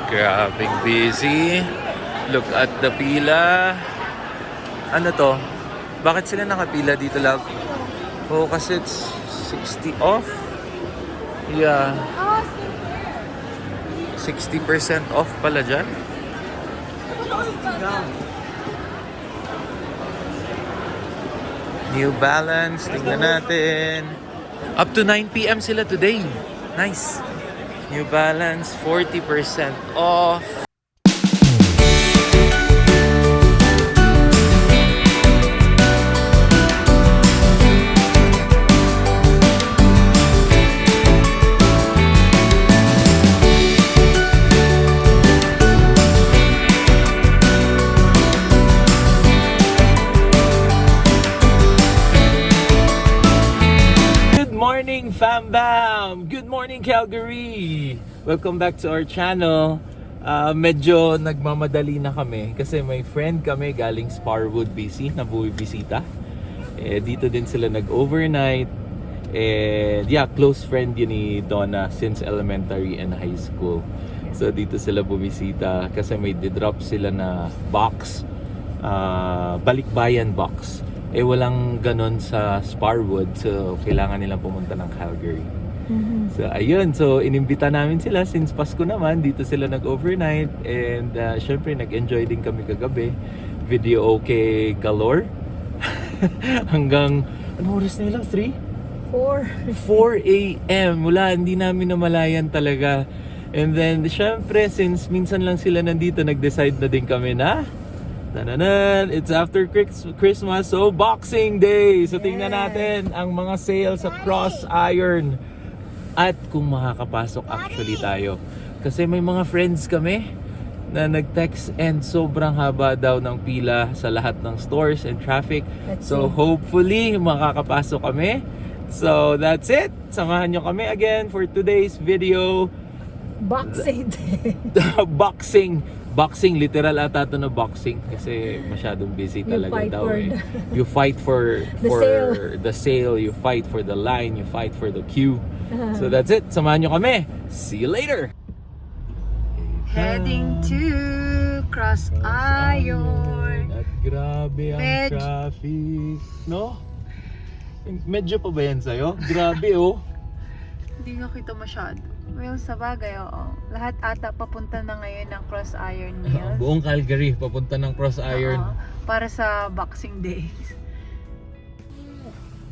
Grabing busy. Look at the pila. Ano to? Bakit sila nakapila dito lang? Oh, kasi it's 60 off. Yeah. 60% off pala dyan. New Balance, tingnan natin. Up to 9 PM sila today. Nice. New Balance, 40% off. Fam Bam! Good morning, Calgary! Welcome back to our channel. Medyo nagmamadali na kami kasi may friend kami galing Sparwood, BC na buwibisita. Dito din sila nag-overnight. Close friend yun ni Donna since elementary and high school. So dito sila bumisita kasi may didrop sila na box, balikbayan box. Walang ganon sa Sparwood, so kailangan nilang pumunta ng Calgary. So ayun, so inimbita namin sila since Pasko naman, dito sila nag-overnight and syempre nag-enjoy din kami kagabi. Video okay galore. Hanggang, ano oras na lang? 4 a.m. Wala, hindi namin namalayan talaga. And then syempre since minsan lang sila nandito, nag-decide na din kami na it's after Christmas, so Boxing Day. So tingnan natin ang mga sales sa Cross Iron at kung makakapasok actually tayo. Kasi may mga friends kami na nag-text and sobrang haba daw ng pila sa lahat ng stores and traffic. So hopefully makakapasok kami. So that's it. Samahan nyo kami again for today's video. Boxing Day. Boxing, literal ata ito na boxing kasi masyadong busy talaga daw You fight for the sale, you fight for the line, you fight for the queue. So that's it. Samahan nyo kami. See you later. Heading to Cross Iron. At grabe ang traffic, no? Medyo pa ba yan sa'yo? Grabe oh. Hindi nga kita masyado. Well, sa bagay, oo. Lahat ata papunta na ngayon ng Cross Iron Mills. Buong Calgary papunta ng Cross Iron. Para sa Boxing Day.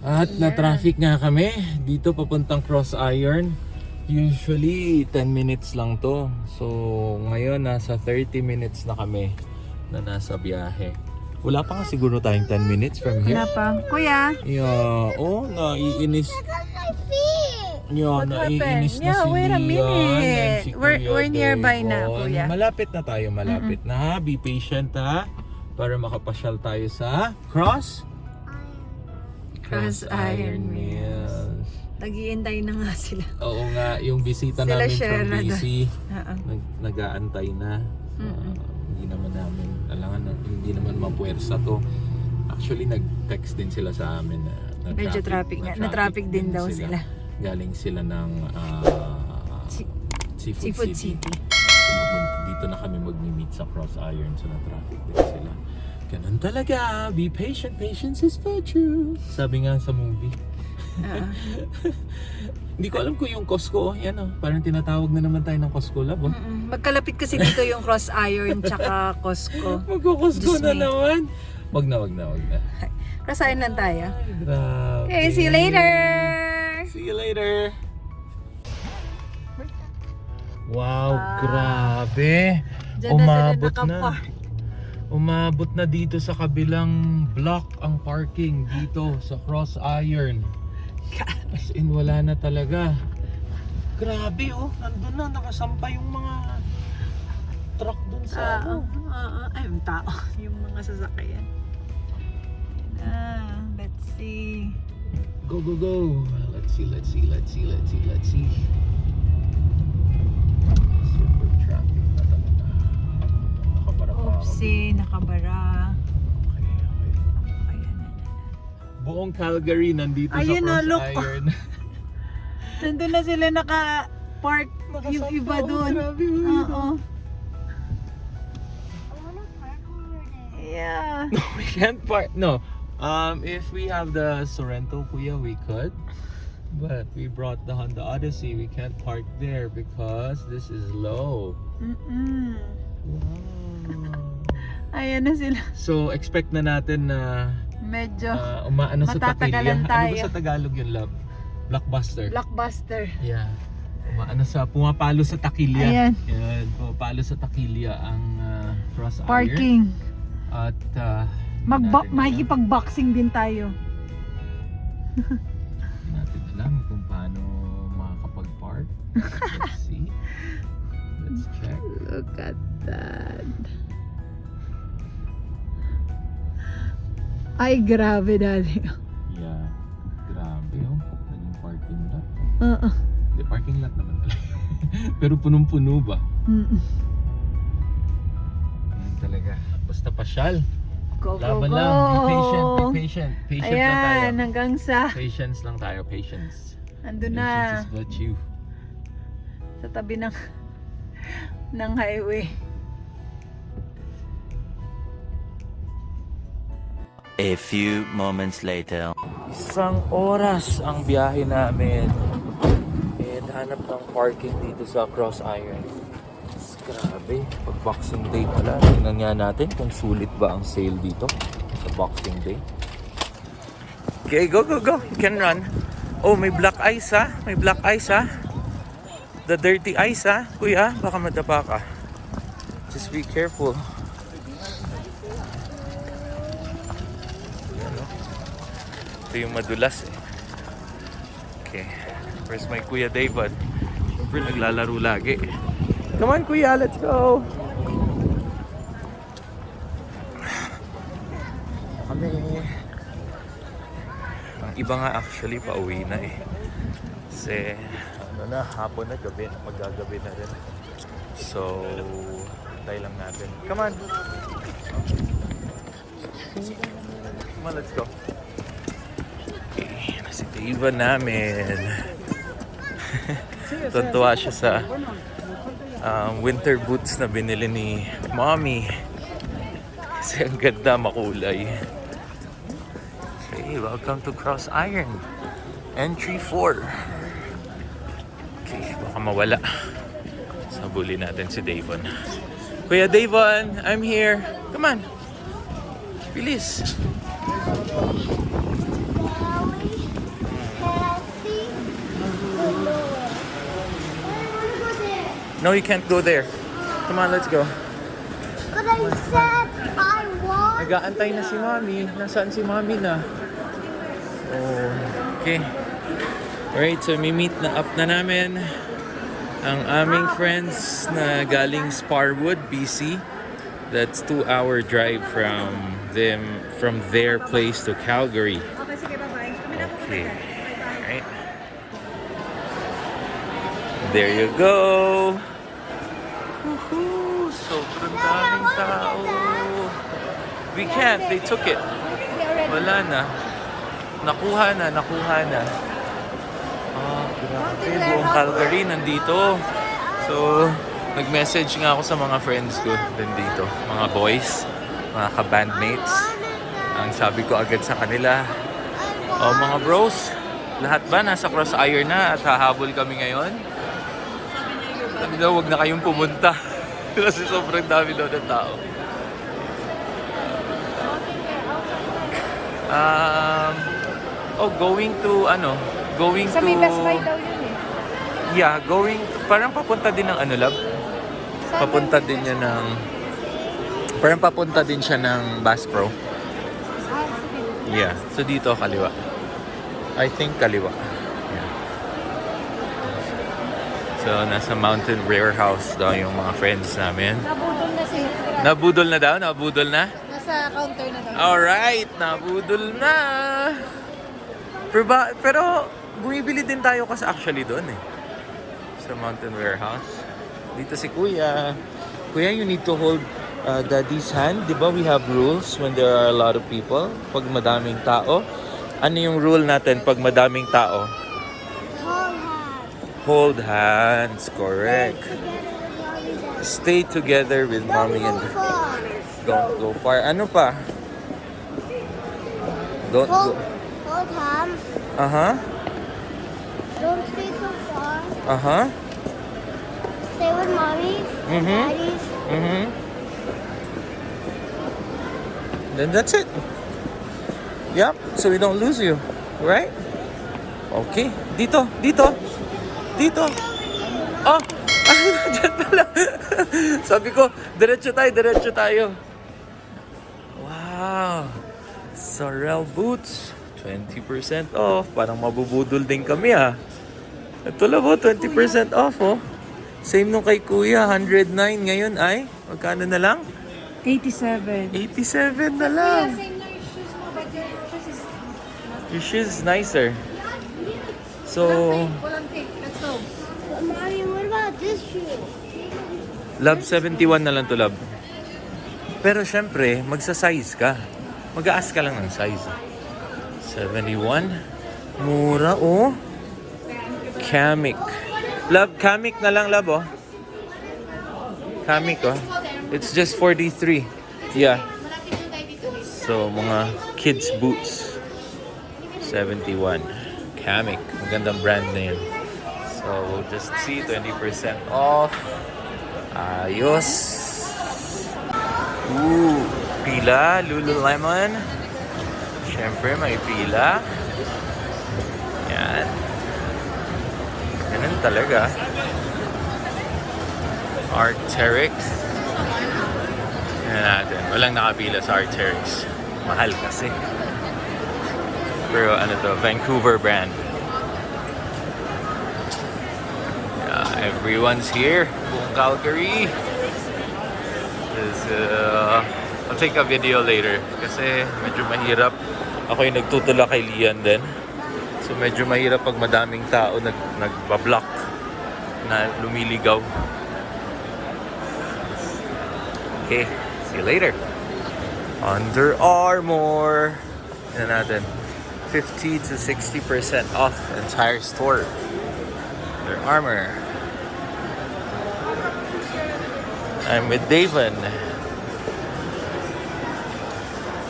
At na-traffic nga kami dito papuntang Cross Iron. Usually 10 minutes lang to. So ngayon nasa 30 minutes na kami na nasa biyahe. Wala pa nga siguro tayong 10 minutes from here. Wala pa. Kuya? Yeah, naiinis. Yeah, naiinis na si wait a Lian and minute. si We're nearby na, Devon. Kuya. Malapit na tayo, malapit na ha. Be patient ha. Para makapasyal tayo sa Cross Iron Mills. Nag-iintay na nga sila. Oo nga, yung bisita Sila namin from BC, nag-aantay na. Hindi naman mapuwersa to. Actually, nag-text din sila sa amin na medyo traffic nga. Na-traffic din daw sila. Galing sila ng Seafood City. Dito na kami mag-meet sa Cross Iron, so na-traffic din sila. Ganun talaga, be patient, patience is virtue. Sabi nga sa movie. Hindi ko alam kung yung Costco, yan parang tinatawag na naman tayo ng Costco Lab. Magkalapit kasi dito yung Cross Iron tsaka Costco. Magko-Costco na naman. Wag na. Cross Iron lang tayo. Ay, grabe. Okay, see you later! See you later! Wow, grabe! Umabot na dito sa kabilang block ang parking dito sa Cross Iron. As in, wala na talaga. Grabe nandun na, nakasampa yung mga truck dun sa ay, yung tao. Yung mga sasakyan. Let's see. Go. Let's see. Super traffic na talaga. Nakabara pa. Oopsie, nakabara. Okay. Buong Calgary nandito ayun sa Cross look. Iron. Nandun na sila naka-park yung iba doon. Grabe, Oo. Yeah. No, we can't park. No. If we have the Sorrento, kuya, we could. But we brought the Honda Odyssey. We can't park there because this is low. Mm-mm. Wow. Ayan na sila. So, expect na natin na Medyo umaano sa matatagalan takilya. Ano ba tayo. sa Tagalog yun, love? Blockbuster. blockbuster. Yeah. Pumapalo sa takilya. Ayan. Yan, pumapalo sa takilya ang cross iron. Parking. At Makikipag-boxing din tayo. Hindi natin alam kung paano makakapag-park. Let's see. Let's check. Look at that. Ay, grabe daddy. Yeah. Grabe oh. Naging parking lot. Hindi, parking lot naman talaga. Pero punong-puno ba? Ayan talaga. Basta pasyal. Go, go, Laban go. lang. Be patient. Be patient. Patient lang tayo. Ayan, hanggang sa Patience lang tayo. Patience. ando Patience na is virtue. sa tabi ng highway. A few moments later. Isang oras ang biyahe namin. And hanap ng parking dito sa Cross Iron. Grabe, pag Boxing Day pala. Tingnan nga natin kung sulit ba ang sale dito sa Boxing Day. Okay, go, go, go. You can run. Oh, may black ice ha. May black ice ha. The dirty ice ha. Kuya, baka madapa ka. Just be careful. Ito yung madulas eh. Okay. Where's my Kuya David? Siyempre naglalaro lagi. Come on Kuya, let's go! Kami. Ang iba nga actually pauwi na eh. Kasi ano na, hapon na, gabi, magagabi na rin. So, tayo lang natin. Come on! Come on, let's go. Okay, si Deva namin. Tuntua siya sa winter boots na binili ni Mommy. Kasi ang ganda, makulay. Okay, welcome to Cross Iron. Entry 4. Okay, baka mawala. Sabuli natin si Davon. Kuya Davon, I'm here. Come on. Bilis. No, you can't go there. Come on, let's go. But I said I want. Nag-aantay na si Mommy. Nasaan si Mommy na? Oh, okay. Alright, so meet na up na namin ang aming friends na galing Sparwood, BC. That's 2-hour drive from their place to Calgary. Okay, sige, bye-bye. Okay. Alright. There you go. Woohoo! Sobrang daming tao. We can't. They took it. Wala na. Nakuha na. Ah, grabe. Buong Calgary nandito. So, nag-message nga ako sa mga friends ko din dito. Mga boys, mga ka-bandmates. Ang sabi ko agad sa kanila, oh mga bros, lahat ba nasa Cross Iron na at hahabol kami ngayon? Sabi daw, huwag na kayong pumunta. Kasi sobrang dami daw ng tao. Going Sa to... may Best Buy daw yun eh. Yeah, parang papunta din ng lab? Papunta din niya ng... Parang papunta din siya ng Bass Pro. Yeah, so dito kaliwa. I think kaliwa. Yeah. So, nasa Mountain Warehouse daw yung mga friends namin. Nabudol na si Nabudol na daw? Nabudol na? Nasa counter na daw. Alright, nabudol na! Pero bumibili din tayo kasi actually doon eh. Sa Mountain Warehouse. Dito si Kuya. Kuya, you need to hold Daddy's hand. Di ba we have rules when there are a lot of people? Pag madaming tao. Ano yung rule natin pag madaming tao? Hold hands, correct. Stay together with mommy and Don't go far. Ano pa? Don't Hold, go. hold hands. Uh-huh. Don't stay so far. Uh-huh. Stay with mommies and Mhm. daddies. Mm-hmm. Then that's it. Yep. So we don't lose you. Right? Okay. Dito. Dito. Dito. Oh! Ay, dyan pala. Sabi ko, diretso tayo. Wow. Sorel boots. 20% off. Parang mabubudol din kami ah. Ito lang po, 20% off oh. Same nung kay Kuya, 109 ngayon ay. Magkano na lang? 87. 87 na lang. Your shoes is nicer. So, Let's go. Mommy, what about this shoe? love 71 na lang to love. Pero syempre, magsa-size ka. Mag-a-ask ka lang ng size. 71. Mura oh. Kamiq. Love, Kamiq na lang love oh. Kamiq oh. It's just 43. Yeah. So, mga kids boots. 71. Kamiq. Magandang brand na yun. So, we'll just see 20% off. Ayos. Pila. Lululemon. Siyempre, may pila. Yan. Ganun talaga. Arc'teryx. Yan natin. Walang nakapila sa Arc'teryx. Mahal kasi. Pero ano to, Vancouver brand. Yeah, everyone's here. Buong Calgary. I'll take a video later kasi medyo mahirap. Ako yung nagtutula kay Lian din. So medyo mahirap pag madaming tao nagbablock na lumiligaw. Okay, see you later. Under Armour. Yan natin. 50 to 60% off entire store. Under Armour. I'm with Davon.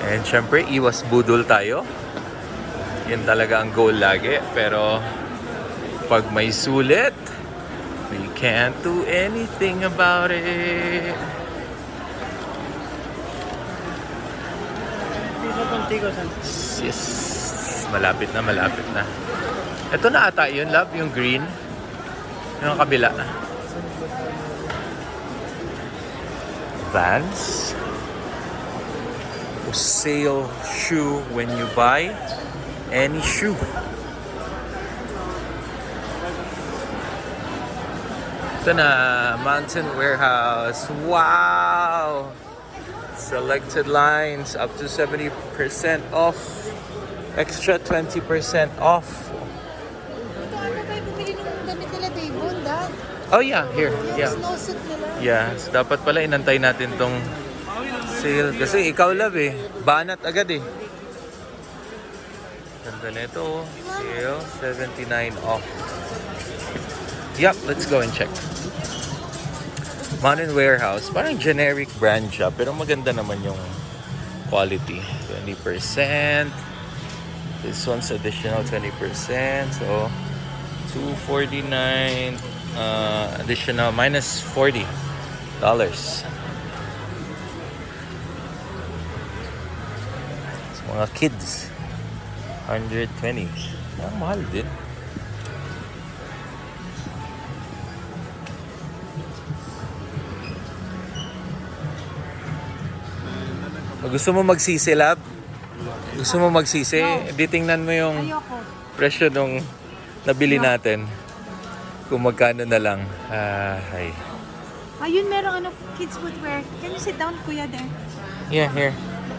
And syempre, iwas budol tayo. Yan talaga ang goal lagi. Pero pag may sulit, we can't do anything about it. Yes. Malapit na. Ito na ata yun, love. Yung green. Yung kabila. Vans. Sale shoe when you buy any shoe. Ito na, Mountain Warehouse. Wow! Selected lines up to 70% off. Extra 20% off. Ano tayo bumili ng damit nila, Davon? Dad? Oh yeah, here. Yeah. Snowsuit nila. Yeah, so dapat pala inantay natin tong sale. Kasi ikaw love eh. Banat agad eh. Ganda nito. Sale, 79 off. Yup, let's go and check. Mountain Warehouse. Parang generic brand siya. Pero maganda naman yung quality. 20%. This one's additional 20%. So, $249. Additional minus $40. Mga kids 120. Mahal din. Gusto mo magsisi, lab? Gusto mo magsisi? Di tingnan mo yung Ayoko. presyo nung nabili natin. Kung magkano na lang. Ay. Ayun, merong kids footwear. Can you sit down, kuya, there? Yeah, here.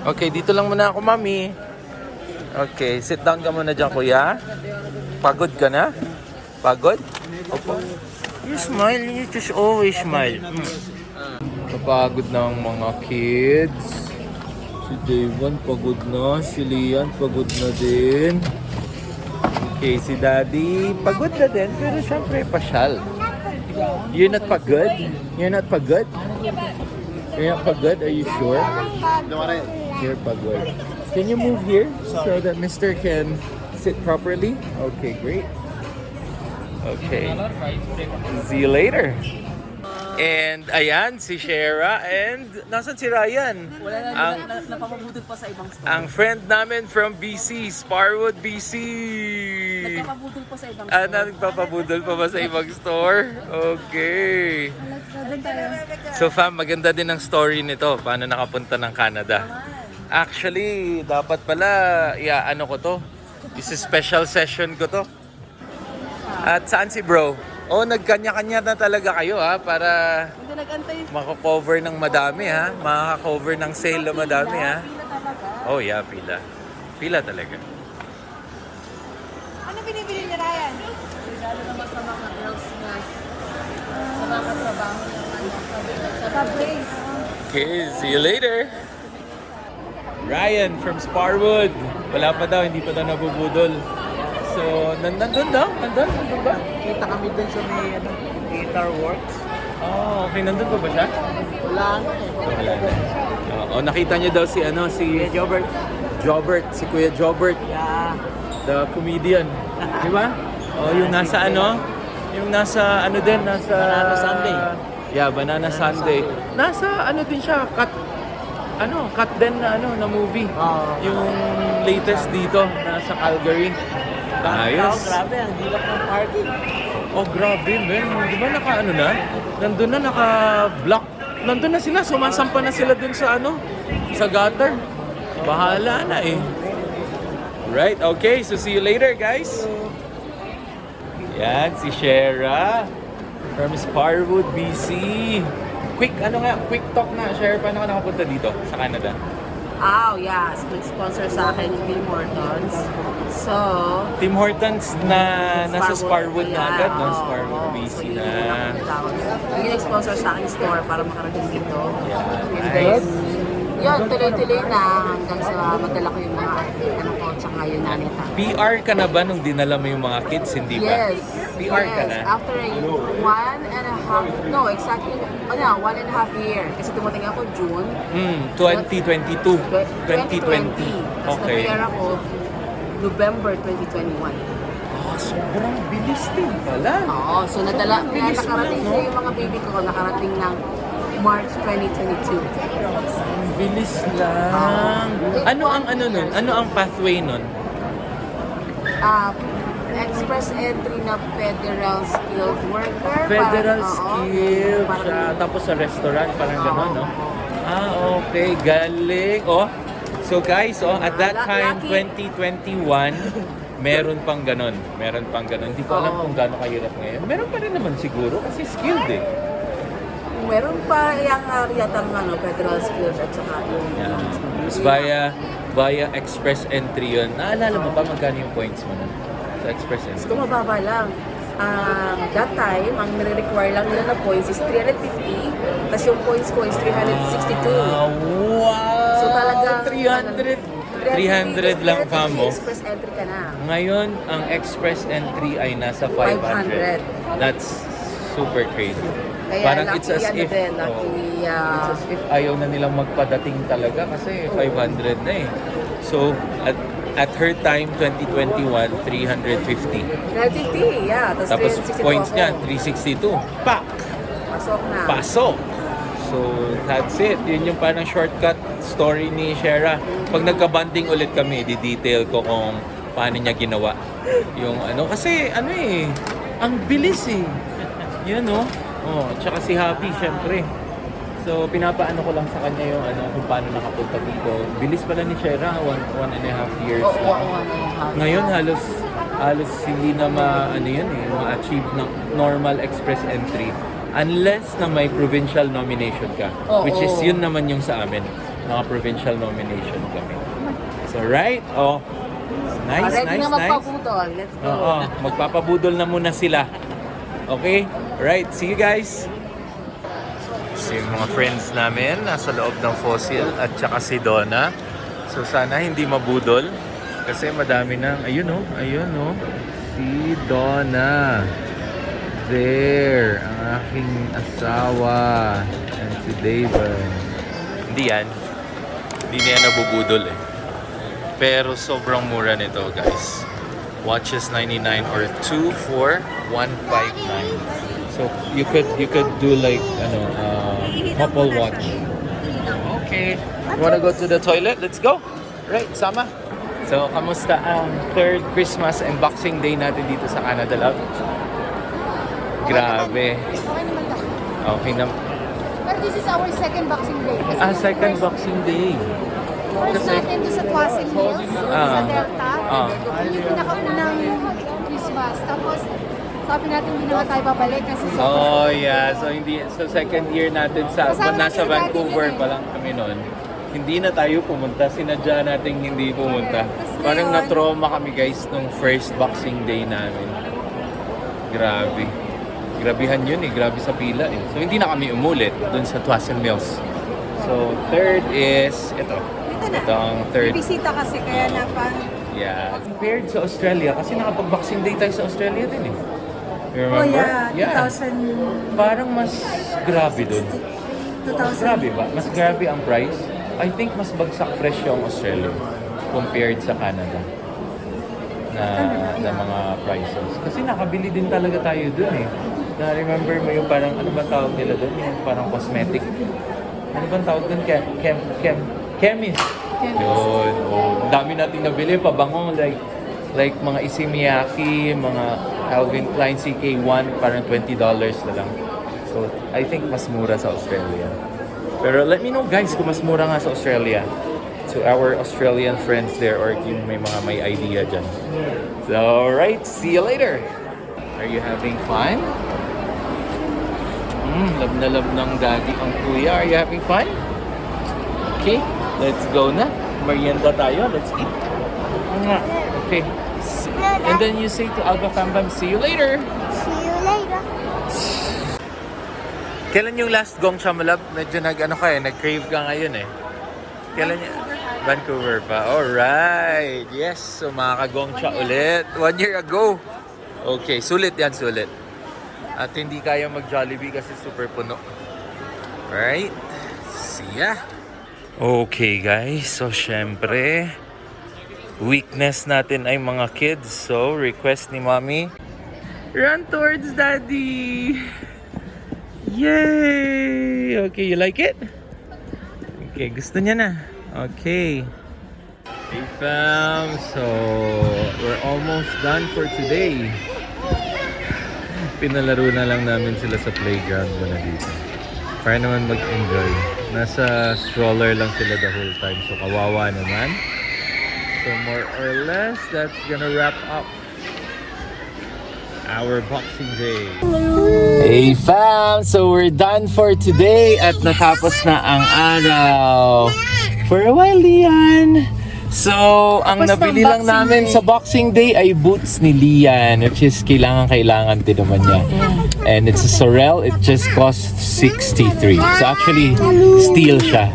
Okay, dito lang muna ako, mami. Okay, sit down ka muna dyan, kuya. Pagod ka na? Pagod? Opo. You smile, you just always smile. Kapagod na ang mga kids. Si Davon pagod na, si Lian pagod na din. Okay, si Daddy pagod na din, pero syempre pasyal. You're not pagod? You're not pagod? You're not pagod? Are you sure? You're pagod. Can you move here so that Mr. can sit properly? Okay, great. Okay. See you later. And ayan, si Shera and nasan si Ryan? Wala na, napapabudol pa sa ibang store. Ang friend namin from BC, Sparwood, BC. Nagpapabudol pa sa ibang store. Nagpapabudol pa ba sa ibang store? Okay. So fam, maganda din ang story nito. Paano nakapunta ng Canada? Actually, dapat pala, ano ko to. This is special session ko to. At saan si bro? Oh, nagkanya-kanya na talaga kayo ha, para Hindi nag-antay. mako-cover ng madami ha. Makaka-cover ng sale na madami ha. Pila talaga. Oh yeah, pila. Pila talaga. Ano binibili ni Ryan? Regalo naman sa mga girls na sa mga trabaho ng Subway. Okay, see you later. Ryan from Sparwood. Wala pa daw, hindi pa daw nabubudol. So, nandun daw? Nandun ba? Kita kami dun sa may Guitar Works. Oh, okay. Nandun pa ba siya? Wala na eh. Wala na. Oh, nakita niyo daw si si Jobert. Jobert, si Kuya Jobert, Yeah. the comedian. Di ba? Oh, yung nasa yung nasa din, nasa Banana Sunday. Yeah, Banana Sunday. Nasa din siya, cut din na movie. Yung latest dito, nasa Calgary. Ayos. Grabe, ang hilap ng parking. Oh, grabe, man. Di ba nandun na, naka-block. Nandun na sila, sumasampa na sila dun sa sa gutter. Bahala na eh. Right, okay. So, see you later, guys. Yan, si Shera from Sparwood, BC. Quick talk na. Shera, paano ka nakapunta dito sa Canada? Oh, yes. Nag-sponsor sa akin yung Tim Hortons. So, Tim Hortons na nasa Sparwood na agad, no? oo, Sparwood, oo. BC So, yun na. yung tawag. Yung nag-sponsor sa akin store para makarating dito. Yeah, And nice. then, yun, tuloy-tuloy na hanggang sa madala ko yung mga ko, tsaka yung nanay ta. PR ka na ba nung dinala mo yung mga kids, hindi ba? Yes. PR ka yes. na? After a 1.5 year. Kasi dumating ako June 2022. 2020. Tapos Okay. nag-PR ako November 2021. Sobrang bilis din pala. Oo, so nadala, kaya bilis nakarating mo, sa no? yung mga baby ko, nakarating ng March 2022. Ang bilis lang. Ano ang nun? Ano ang pathway nun? Express entry na federal skilled worker. Federal oo, skill parang- siya, tapos sa restaurant, parang Oo, gano'n, no? oo. Okay, galing. So guys, at that time, Lucky. 2021, meron pang ganon. Hindi ko alam Oo. kung gaano kahirap ngayon. Meron pa rin naman siguro kasi skilled eh. Meron pa yung yatang federal skilled at saka yung... Yeah. Tapos via express entry yun. Naalala mo ba magkano yung points mo nun? Sa express entry? Kung mababa lang. That time, ang nire-require lang nila na points is 350. Tapos yung points ko is 362. Wow! So talagang 300 lang pa mo. Express entry ka na. Ngayon, ang express entry ay nasa 500. 500. That's super crazy. Kaya Parang lucky it's as yan if din, lucky, it's as if ayaw na nilang magpadating talaga kasi 500 na eh. So, at her time, 2021, 350. 350, yeah. Tapos 362 points ako. niya, 362. Pak! Pasok na. Pasok! So, that's it. Yun yung parang shortcut story ni Shera. Pag nagka-banding ulit kami, di-detail ko kung paano niya ginawa. Yung kasi ang bilis eh. Yun tsaka si Happy, syempre. So, pinapaano ko lang sa kanya yung kung paano nakapunta dito. Bilis pala ni Shera, 1.5 years Oo, lang. Ngayon, halos hindi na ma-achieve ng normal express entry unless na may provincial nomination ka. Oo. Which is yun naman yung sa amin. Provincial nomination kami. So, right? Nice, Ready nice, na nice. magpabudol. Let's go. Oo, magpapabudol na muna sila. Okay? Right, see you guys. So yung mga friends namin nasa loob ng Fossil at saka si Donna. So sana hindi mabudol kasi madami nang ayun si Donna. There, ang aking asawa and si David. Hindi yan. Hindi na yan nabubudol eh. Pero sobrang mura nito guys. Watches 99 or 2 for 159. So you could do like couple watch. Okay. You wanna go to the toilet? Let's go. Right, sama. So kamusta ang third Christmas and Boxing Day natin dito sa Canada, love? Grabe. Okay na. But this is our second Boxing Day. Kasi Second Boxing Day. First natin doon sa Tuasin Hills, sa Delta. Yung pinakaunang Christmas. Tapos, sabi natin hindi na tayo babalik kasi Oh yeah, so second year natin Kasama nasa si Daddy Vancouver din eh. pa lang kami noon. Hindi na tayo pumunta, sinadya natin hindi pumunta. Tapos Parang ngayon- na-trauma kami guys nung first Boxing Day namin. Grabe. Grabihan yun eh, grabe sa pila eh. So hindi na kami umulit dun sa Tuasin Mills. So third is ito. Ito ang third. Bisita kasi kaya na pa. Yeah. Compared sa Australia, kasi nakapag-Boxing Day tayo sa Australia din eh. You Oh remember? yeah, 2000. Parang mas grabe dun. 2000. Grabe ba? Mas grabe ang price? I think mas bagsak presyo ang Australia compared sa Canada na mga prices. Kasi nakabili din talaga tayo dun eh. Na-remember mo yung parang, ano ba tawag nila dun? Yung parang cosmetic. Ano ba tawag dun? Chemist. Yun. Oh, ang dami nating nabili. Pabango. Like mga Isimiyaki, mga Calvin Klein CK1, parang $20 na lang. So, I think mas mura sa Australia. Pero let me know guys kung mas mura nga sa Australia. To our Australian friends there or yung may idea dyan. So, alright. See you later. Are you having fun? Love na love ng daddy ang kuya. Are you having fun? Okay, let's go na. Merienda tayo. Let's eat. Okay. And then you say to Alba Fambam, see you later. see you later. Kailan yung last gong cha mo, love? Medyo nag-crave ka ngayon eh. Kailan yung... Vancouver pa. Alright. Yes. So makaka-gong cha ulit. 1 year ago. Okay. Sulit yan, sulit. At hindi kaya mag-Jollibee kasi super puno. Alright. See ya. Okay guys. So syempre, weakness natin ay mga kids. So request ni mommy, run towards daddy. Yay! Okay, you like it? Okay, gusto niya na. Okay. Hey fam, so we're almost done for today. Pinalaro na lang namin sila sa playground muna dito. Para naman mag-enjoy. Nasa stroller lang sila the whole time. So kawawa naman. So more or less, that's gonna wrap up our Boxing Day. Hey fam! So we're done for today at natapos na ang araw. For a while, Lian. So, ang nabili lang namin sa Boxing Day ay boots ni Lian, which is kailangan din naman niya. And it's a Sorel. It just costs 63. So actually, steal siya.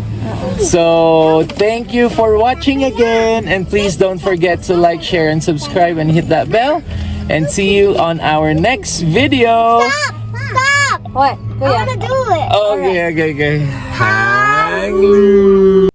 So, thank you for watching again. And please don't forget to like, share, and subscribe and hit that bell. And see you on our next video. Stop! What? I wanna do it. Okay. Hang loose.